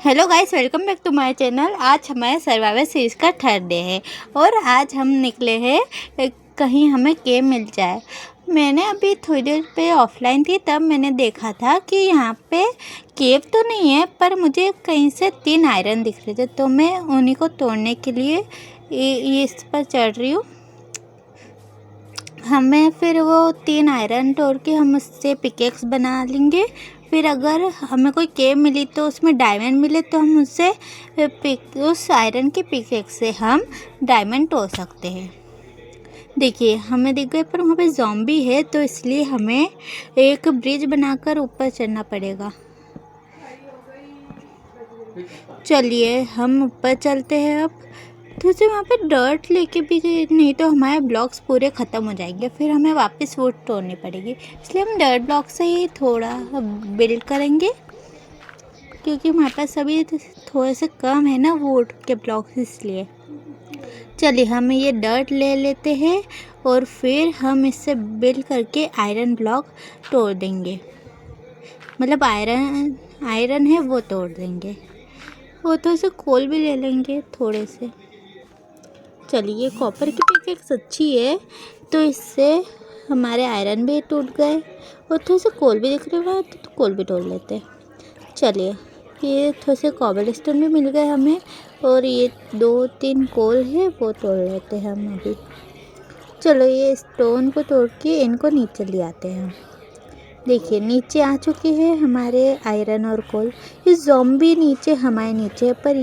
Hello guys, welcome back to my channel. आज हमारे survival series का थर्ड डे है और आज हम निकले हैं कहीं हमें केव मिल जाए। मैंने अभी थोड़ी देर पे ऑफलाइन थी, तब मैंने देखा था कि यहाँ पे केव तो नहीं है, पर मुझे कहीं से 3 आयरन दिख रहे थे, तो मैं उन्हीं को तोड़ने के लिए ये इस पर चढ़ रही हूँ। हमें फिर वो 3 आयरन तोड़ के हम उससे पिकेक्स बना लेंगे। फिर अगर हमें कोई केव मिली तो उसमें डायमंड मिले तो हम उससे उस आयरन के पिकेक्स से हम डायमंड तोड़ सकते हैं। देखिए, हमें दिख गए, पर वहाँ पे ज़ॉम्बी है, तो इसलिए हमें एक ब्रिज बनाकर ऊपर चढ़ना पड़ेगा। चलिए हम ऊपर चलते हैं। अब तो उसे वहाँ पे डर्ट लेके भी गए, नहीं तो हमारे ब्लॉक्स पूरे ख़त्म हो जाएंगे, फिर हमें वापस वुड तोड़नी पड़ेगी। इसलिए हम डर्ट ब्लॉक से ही थोड़ा बिल्ड करेंगे, क्योंकि हमारे पास अभी थोड़े से कम है ना वुड के ब्लॉक्स, इसलिए। चलिए हम ये डर्ट ले लेते हैं और फिर हम इससे बिल्ड करके आयरन ब्लॉक तोड़ देंगे। मतलब आयरन है वो तोड़ देंगे, वो तो इसे कोल भी ले लेंगे थोड़े से। चलिए, कॉपर की पिकेक्स अच्छी है, तो इससे हमारे आयरन भी टूट गए और थोड़े से कोल भी दिख रहे हैं, तो कोल भी तोड़ लेते हैं। चलिए, ये थोड़े से कॉबलस्टोन भी मिल गए हमें, और ये 2-3 कोल है वो तोड़ लेते हैं हम अभी। चलो, ये स्टोन को तोड़ के इनको नीचे ले आते हैं हम। देखिए, नीचे आ चुके हैं हमारे आयरन और कोल। ये ज़ॉम्बी नीचे हमारे नीचे, पर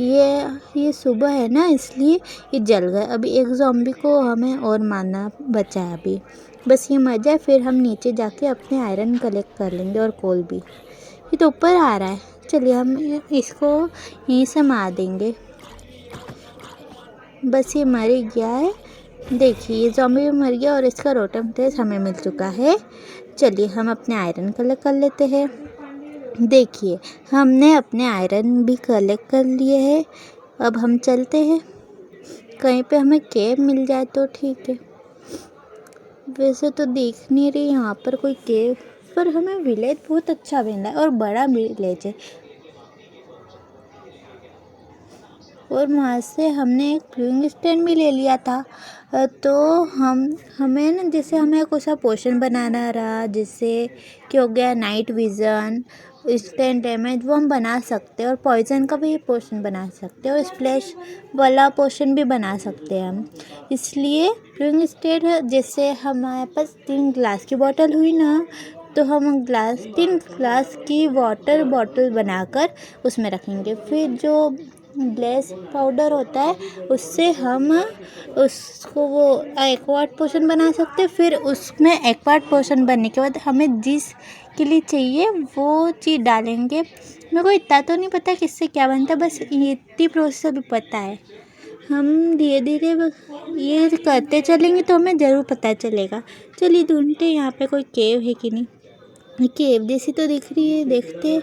ये सुबह है ना, इसलिए ये जल गए। अभी एक ज़ॉम्बी को हमें और मारना बचा है अभी, बस ये मर जाए, फिर हम नीचे जाके अपने आयरन कलेक्ट कर लेंगे और कोल भी। ये तो ऊपर आ रहा है, चलिए हम इसको यहीं से मार देंगे। बस ये मर गया है। देखिए, ये ज़ॉम्बी भी मर गया और इसका रोटम टेस्ट हमें मिल चुका है। चलिए हम अपने आयरन कलेक्ट कर लेते हैं। देखिए, हमने अपने आयरन भी कलेक्ट कर लिए हैं। अब हम चलते हैं, कहीं पे हमें केव मिल जाए तो ठीक है। वैसे तो दिख नहीं रही यहाँ पर कोई केव, पर हमें विलेज बहुत अच्छा मिला है और बड़ा विलेज है। और वहाँ से हमने एक क्रूइंग स्टैंड भी ले लिया था, तो हमें ना, जैसे हमें कुछ सा पोशन बनाना रहा, जैसे कि हो गया नाइट विज़न, इंस्टेंट डैमेज, वो हम बना सकते हैं। और पॉइजन का भी पोशन बना सकते हैं और स्प्लैश वाला पोशन भी बना सकते हैं हम। इसलिए क्रूइंग स्टैंड, जैसे हमारे पास 3 ग्लास की बॉटल हुई ना, तो हम 3 ग्लास की वाटर बॉटल बनाकर उसमें रखेंगे। फिर जो ब्लेस पाउडर होता है, उससे हम उसको वो एक्वाट पोशन बना सकते हैं। फिर उसमें एक्वाट पोशन बनने के बाद हमें जिस के लिए चाहिए वो चीज़ डालेंगे। मेरे को इतना तो नहीं पता किससे क्या बनता है, बस ये इतनी प्रोसेस भी पता है। हम धीरे धीरे ये करते चलेंगे तो हमें ज़रूर पता चलेगा। चलिए ढूंढते यहाँ पे कोई केव है कि नहीं। केव जैसी तो दिख रही है, देखते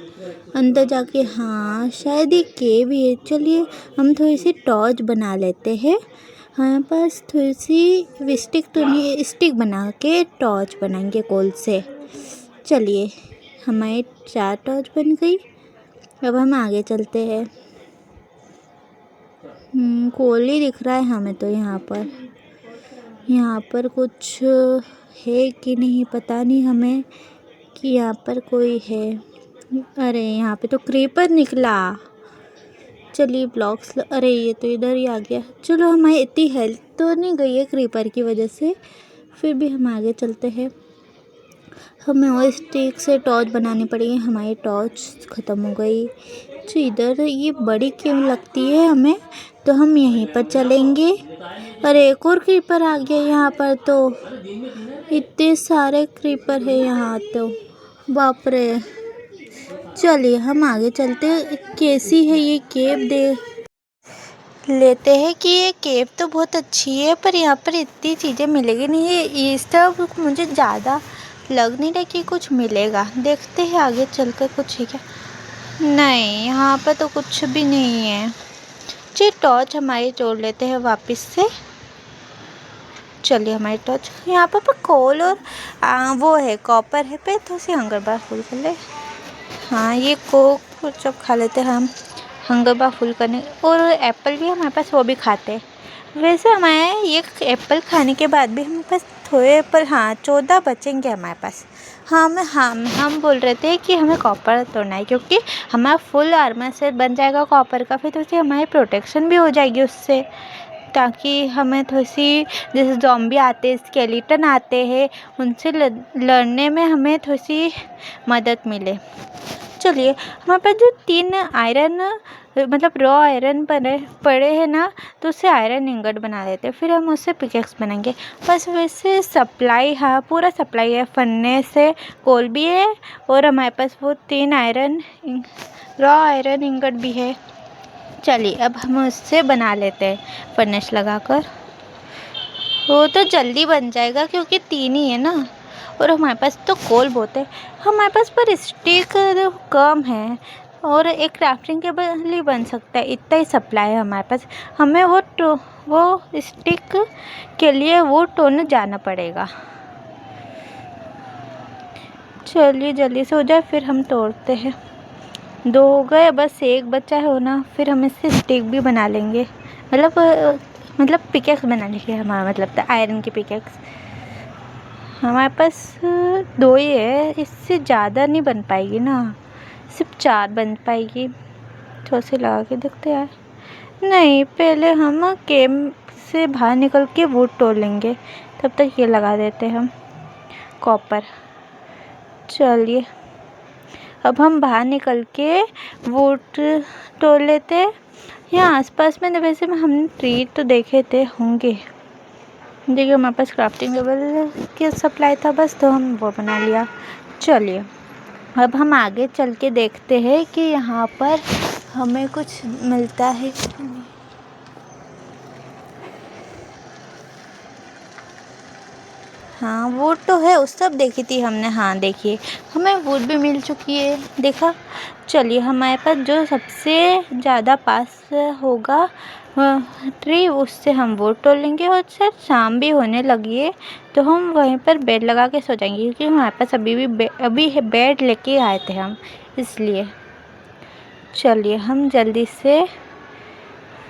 अंदर जाके। हाँ, शायद ये केव ही है। चलिए हम थोड़ी सी टॉर्च बना लेते हैं। हमारे पास थोड़ी सी स्टिक तो नहीं, स्टिक बना के टॉर्च बनाएंगे कोल से। चलिए, हमारी 4 टॉर्च बन गई। अब हम आगे चलते हैं। कोल ही दिख रहा है हमें तो यहाँ पर कुछ है कि नहीं पता नहीं हमें कि यहाँ पर कोई है। अरे, यहाँ पे तो क्रीपर निकला। चलिए ब्लॉक्स, अरे ये तो इधर ही आ गया। चलो, हमारी इतनी हेल्थ तो नहीं गई है क्रीपर की वजह से, फिर भी हम आगे चलते हैं। हमें और स्टिक से टॉर्च बनानी पड़ेगी, हमारी टॉर्च ख़त्म हो गई। तो इधर ये बड़ी क्यों लगती है हमें, तो हम यहीं पर चलेंगे। अरे, एक और क्रीपर आ गया यहाँ पर, तो इतने सारे क्रीपर है यहाँ तो, बाप रे। चलिए हम आगे चलते हैं। कैसी है ये केव देख लेते हैं कि ये केव तो बहुत अच्छी है, पर यहाँ पर इतनी चीज़ें मिलेगी नहीं है। इस तरफ मुझे ज़्यादा लग नहीं रहा कि कुछ मिलेगा। देखते हैं आगे चलकर कुछ है क्या। नहीं, यहाँ पर तो कुछ भी नहीं है। चलिए टॉर्च हमारी तोड़ लेते हैं वापस से। चलिए, हमारी टॉर्च यहाँ पर कोल और वो है, कॉपर है पे, तो उसे हंगर बार फुल कर ले। हाँ, ये वो सब खा लेते हम हंगामा फुल करने। और एप्पल भी हमारे पास, वो भी खाते हैं। वैसे हमारे ये एप्पल खाने के बाद भी हमारे पास थोड़े पर, हाँ 14 बचेंगे हमारे पास। हम बोल रहे थे कि हमें कॉपर तोड़ना है, क्योंकि हमारा फुल आर्मर सेट बन जाएगा कॉपर का, फिर तो उससे हमारी प्रोटेक्शन भी हो जाएगी उससे, ताकि हमें थोड़ी सी, जैसे ज़ॉम्बी आते हैं, स्केलेटन आते हैं, उनसे लड़ने में हमें थोड़ी सी मदद मिले। चलिए, हमारे पास जो 3 आयरन, मतलब रॉ आयरन पड़े हैं ना, तो उससे आयरन इंगट बना लेते हैं, फिर हम उससे पिकेक्स बनाएंगे। बस वैसे सप्लाई, हाँ पूरा सप्लाई है, फन्ने से कोल भी है, और हमारे पास वो 3 रॉ आयरन इंगट भी है। चलिए, अब हम उससे बना लेते हैं फर्नेस लगाकर। वो तो जल्दी बन जाएगा क्योंकि 3 ही है ना, और हमारे पास तो कोल बहुत है। हमारे पास पर स्टिक कम है, और एक क्राफ्टिंग टेबल ही बन सकता है, इतना ही सप्लाई है हमारे पास। हमें वो स्टिक के लिए वो टोन जाना पड़ेगा। चलिए जल्दी से हो जाए, फिर हम तोड़ते हैं। 2 हो गए, बस 1 बचा है होना, फिर हम इससे स्टिक भी बना लेंगे, मतलब पिकेक्स बना लेंगे। हमारा मतलब था आयरन की पिकेक्स। हमारे पास 2 ही है, इससे ज़्यादा नहीं बन पाएगी ना, सिर्फ 4 बन पाएगी। थोड़ा से लगा के देखते यार। नहीं, पहले हम कैंप से बाहर निकल के वुड तोड़ लेंगे, तब तक ये लगा देते हम कॉपर। चलिए, अब हम बाहर निकल के वुड तोड़ लेते हैं। यहाँ आसपास में वैसे में हमने ट्री तो देखे थे होंगे। देखिए, हमारे पास क्राफ्टिंग टेबल की सप्लाई था बस, तो हम वो बना लिया। चलिए, अब हम आगे चल के देखते हैं कि यहाँ पर हमें कुछ मिलता है। हाँ, वुड तो है, उस सब देखी थी हमने। हाँ देखिए, हमें वुड भी मिल चुकी है, देखा। चलिए, हमारे पास जो सबसे ज़्यादा पास होगा ट्री, उससे हम वुड तोड़ लेंगे। और सर शाम भी होने लगी है, तो हम वहीं पर बेड लगा के सो जाएंगे, क्योंकि हमारे पास अभी बेड लेके आए थे हम, इसलिए। चलिए, हम जल्दी से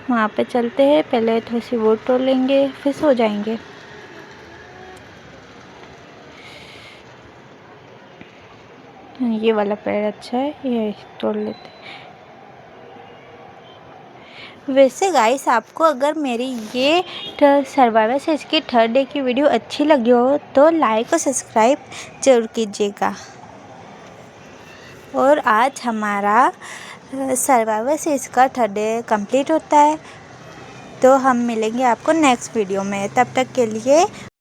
वहाँ पे चलते हैं, पहले थोड़ी सी वुड तोड़ लेंगे, फिर सो जाएंगे। ये वाला पेड़ अच्छा है, ये तोड़ लेते। वैसे गाइस, आपको अगर मेरी ये सर्वाइवल सीरीज की 3rd डे की वीडियो अच्छी लगी हो तो लाइक और सब्सक्राइब जरूर कीजिएगा। और आज हमारा सर्वाइवल सीरीज का 3rd डे कंप्लीट होता है, तो हम मिलेंगे आपको नेक्स्ट वीडियो में। तब तक के लिए